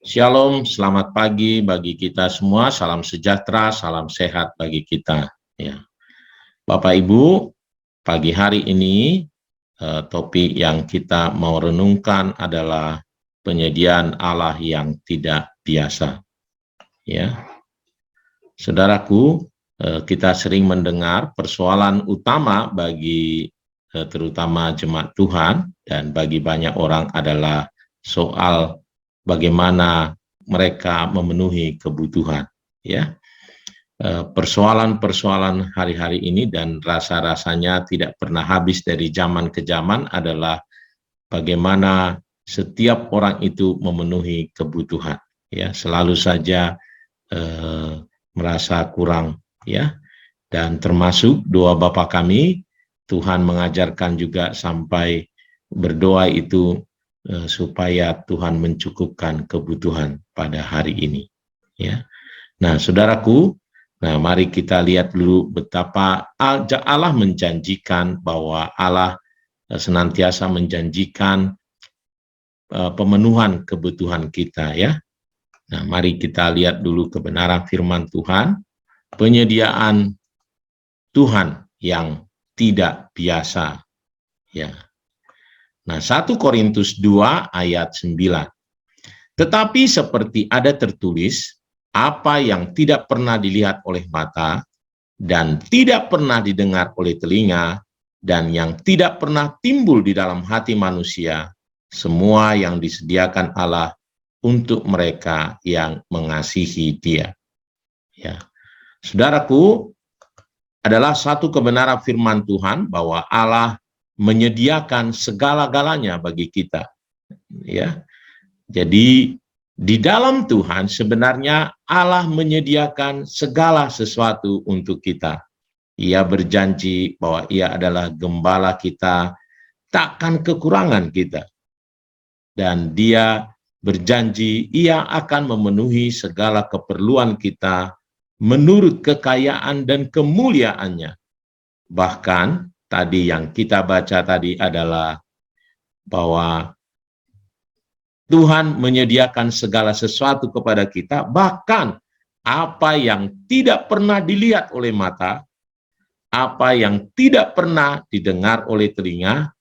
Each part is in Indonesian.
Shalom, selamat pagi bagi kita semua. Salam sejahtera, salam sehat bagi kita. Ya, Bapak Ibu, pagi hari ini topik yang kita mau renungkan adalah penyediaan Allah yang tidak biasa. Ya, saudaraku, kita sering mendengar persoalan utama bagi terutama jemaat Tuhan dan bagi banyak orang adalah soal bagaimana mereka memenuhi kebutuhan, ya. Persoalan-persoalan hari-hari ini dan rasa-rasanya tidak pernah habis dari zaman ke zaman adalah bagaimana setiap orang itu memenuhi kebutuhan, ya. Selalu saja merasa kurang, ya. Dan termasuk doa Bapa kami, Tuhan mengajarkan juga sampai berdoa itu supaya Tuhan mencukupkan kebutuhan pada hari ini, ya. Nah, saudaraku, mari kita lihat dulu betapa Allah menjanjikan bahwa Allah senantiasa menjanjikan pemenuhan kebutuhan kita, ya. Nah, mari kita lihat dulu kebenaran firman Tuhan, penyediaan Tuhan yang tidak biasa, ya. Nah, 1 Korintus 2 ayat 9. Tetapi seperti ada tertulis, apa yang tidak pernah dilihat oleh mata, dan tidak pernah didengar oleh telinga, dan yang tidak pernah timbul di dalam hati manusia, semua yang disediakan Allah untuk mereka yang mengasihi Dia. Ya. Saudaraku, adalah satu kebenaran firman Tuhan bahwa Allah menyediakan segala-galanya bagi kita, ya. Jadi di dalam Tuhan sebenarnya Allah menyediakan segala sesuatu untuk kita. Ia berjanji bahwa Ia adalah gembala kita, takkan kekurangan kita. Dan Dia berjanji Ia akan memenuhi segala keperluan kita menurut kekayaan dan kemuliaannya. Bahkan tadi yang kita baca tadi adalah bahwa Tuhan menyediakan segala sesuatu kepada kita, bahkan apa yang tidak pernah dilihat oleh mata, apa yang tidak pernah didengar oleh telinga,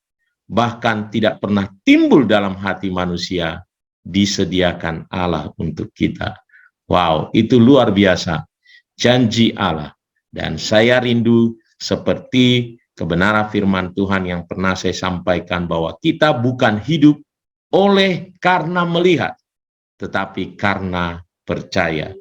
bahkan tidak pernah timbul dalam hati manusia, disediakan Allah untuk kita. Wow, itu luar biasa, janji Allah. Dan saya rindu seperti kebenaran firman Tuhan yang pernah saya sampaikan bahwa kita bukan hidup oleh karena melihat, tetapi karena percaya.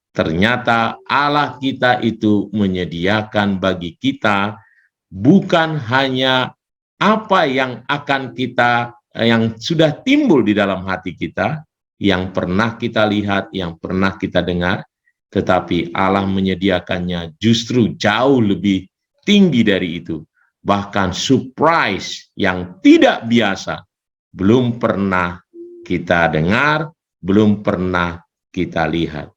Ternyata Allah kita itu menyediakan bagi kita bukan hanya apa yang akan kita, yang sudah timbul di dalam hati kita, yang pernah kita lihat, yang pernah kita dengar, tetapi Allah menyediakannya justru jauh lebih tinggi dari itu. Bahkan surprise yang tidak biasa, belum pernah kita dengar, belum pernah kita lihat.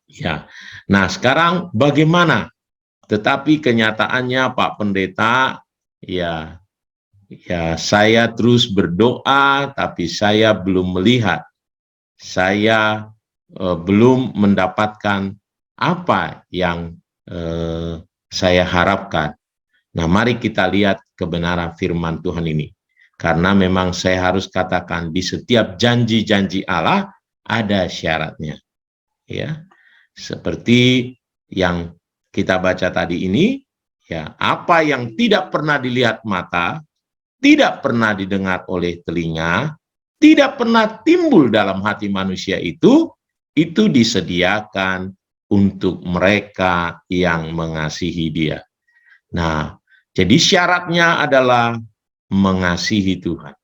Ya. Nah, sekarang bagaimana? Tetapi kenyataannya Pak Pendeta, ya saya terus berdoa, tapi saya belum melihat. Saya belum mendapatkan apa yang saya harapkan. Nah, mari kita lihat kebenaran firman Tuhan ini. Karena memang saya harus katakan di setiap janji-janji Allah ada syaratnya. Ya. Seperti yang kita baca tadi ini, ya, apa yang tidak pernah dilihat mata, tidak pernah didengar oleh telinga, tidak pernah timbul dalam hati manusia itu disediakan untuk mereka yang mengasihi Dia. Nah, jadi syaratnya adalah mengasihi Tuhan.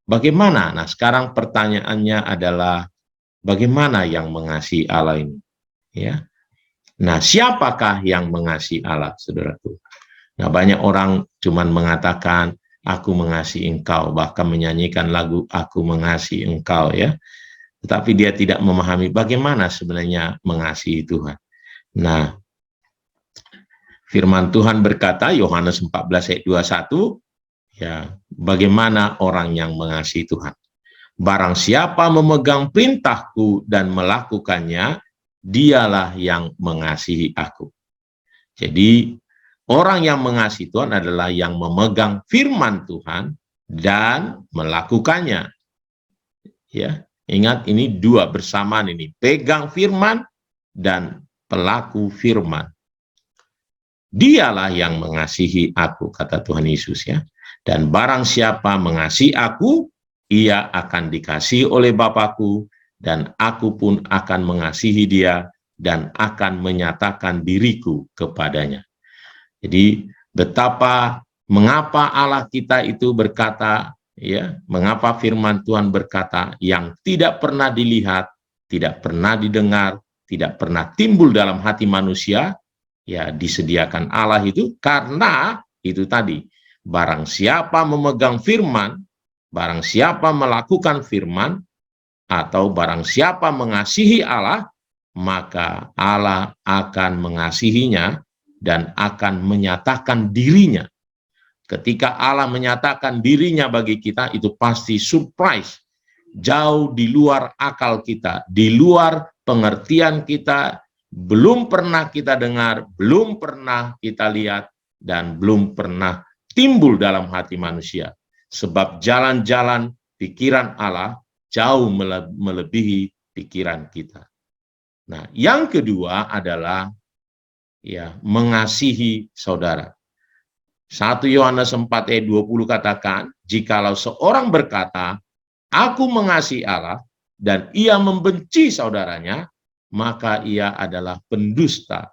Bagaimana? Nah, sekarang pertanyaannya adalah bagaimana yang mengasihi Allah ini? Ya. Nah, siapakah yang mengasihi Allah, saudaraku? Nah, banyak orang cuman mengatakan, aku mengasihi engkau, bahkan menyanyikan lagu aku mengasihi engkau, ya. Tetapi dia tidak memahami bagaimana sebenarnya mengasihi Tuhan. Nah, firman Tuhan berkata, Yohanes 14 ayat 21, ya, bagaimana orang yang mengasihi Tuhan? Barang siapa memegang perintahku dan melakukannya, dialah yang mengasihi aku. Jadi, orang yang mengasihi Tuhan adalah yang memegang firman Tuhan dan melakukannya. Ya, ingat ini dua bersamaan ini, pegang firman dan pelaku firman. Dialah yang mengasihi aku, kata Tuhan Yesus ya. Dan barang siapa mengasihi aku, ia akan dikasihi oleh Bapakku, dan aku pun akan mengasihi dia dan akan menyatakan diriku kepadanya. Jadi mengapa Allah kita itu berkata, ya, mengapa firman Tuhan berkata yang tidak pernah dilihat, tidak pernah didengar, tidak pernah timbul dalam hati manusia, ya disediakan Allah itu karena itu tadi, barang siapa memegang firman, barang siapa melakukan firman, atau barang siapa mengasihi Allah, maka Allah akan mengasihinya dan akan menyatakan dirinya. Ketika Allah menyatakan dirinya bagi kita, itu pasti surprise, jauh di luar akal kita, di luar pengertian kita, belum pernah kita dengar, belum pernah kita lihat, dan belum pernah timbul dalam hati manusia. Sebab jalan-jalan pikiran Allah jauh melebihi pikiran kita. Nah, yang kedua adalah ya mengasihi saudara. 1 Yohanes 4 ayat 20 katakan, jikalau seorang berkata, aku mengasihi Allah, dan ia membenci saudaranya, maka ia adalah pendusta.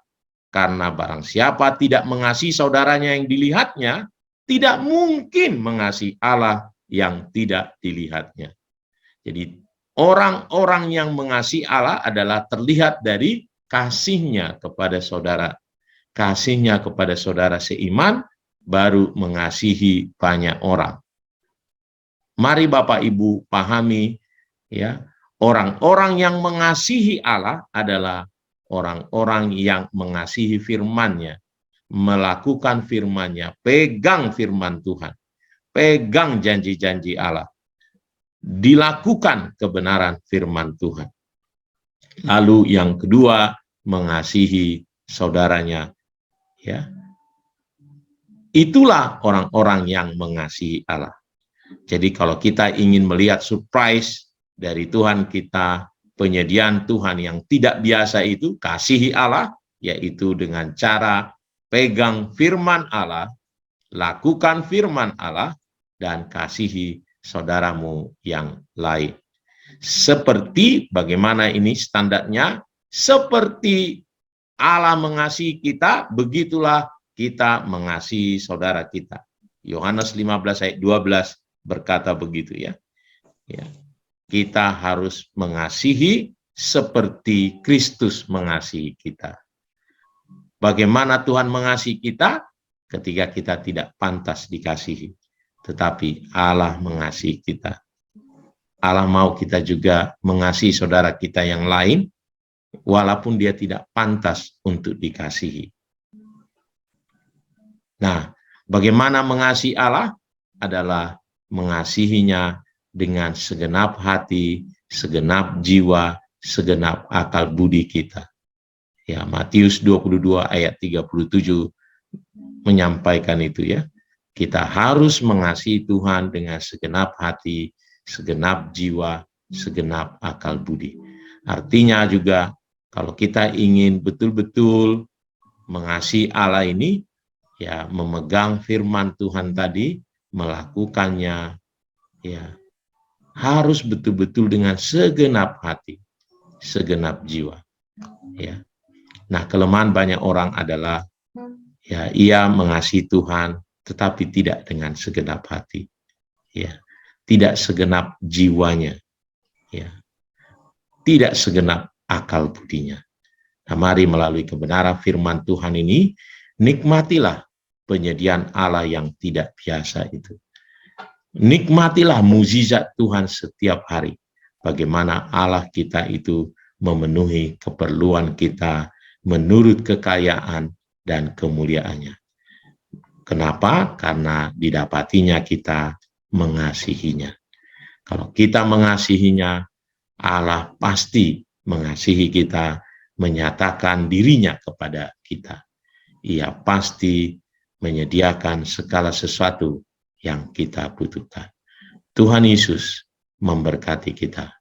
Karena barang siapa tidak mengasihi saudaranya yang dilihatnya, tidak mungkin mengasihi Allah yang tidak dilihatnya. Jadi orang-orang yang mengasihi Allah adalah terlihat dari kasihnya kepada saudara. Kasihnya kepada saudara seiman, baru mengasihi banyak orang. Mari Bapak Ibu pahami, ya, orang-orang yang mengasihi Allah adalah orang-orang yang mengasihi firman-Nya, melakukan firman-Nya, pegang firman Tuhan, pegang janji-janji Allah, dilakukan kebenaran firman Tuhan. Lalu yang kedua, mengasihi saudaranya, ya. Itulah orang-orang yang mengasihi Allah. Jadi kalau kita ingin melihat surprise dari Tuhan kita, penyediaan Tuhan yang tidak biasa itu, kasihi Allah, yaitu dengan cara pegang firman Allah, lakukan firman Allah, dan kasihi saudaramu yang lain. Seperti bagaimana ini standarnya, seperti Allah mengasihi kita, begitulah kita mengasihi saudara kita. Yohanes 15 ayat 12 berkata begitu ya. Ya. Kita harus mengasihi seperti Kristus mengasihi kita. Bagaimana Tuhan mengasihi kita? Ketika kita tidak pantas dikasihi. Tetapi Allah mengasihi kita. Allah mau kita juga mengasihi saudara kita yang lain, walaupun dia tidak pantas untuk dikasihi. Nah, bagaimana mengasihi Allah? Adalah mengasihinya dengan segenap hati, segenap jiwa, segenap akal budi kita. Ya, Matius 22 ayat 37 menyampaikan itu ya. Kita harus mengasihi Tuhan dengan segenap hati, segenap jiwa, segenap akal budi. Artinya juga kalau kita ingin betul-betul mengasihi Allah ini, ya memegang firman Tuhan tadi, melakukannya, ya harus betul-betul dengan segenap hati, segenap jiwa. Ya. Nah, kelemahan banyak orang adalah ya ia mengasihi Tuhan, tetapi tidak dengan segenap hati, ya tidak segenap jiwanya, ya tidak segenap akal budinya. Nah, mari melalui kebenaran firman Tuhan ini, nikmatilah penyediaan Allah yang tidak biasa itu. Nikmatilah mukjizat Tuhan setiap hari. Bagaimana Allah kita itu memenuhi keperluan kita menurut kekayaan dan kemuliaannya. Kenapa? Karena didapatinya kita mengasihinya. Kalau kita mengasihinya, Allah pasti mengasihi kita, menyatakan dirinya kepada kita. Ia pasti menyediakan segala sesuatu yang kita butuhkan. Tuhan Yesus memberkati kita.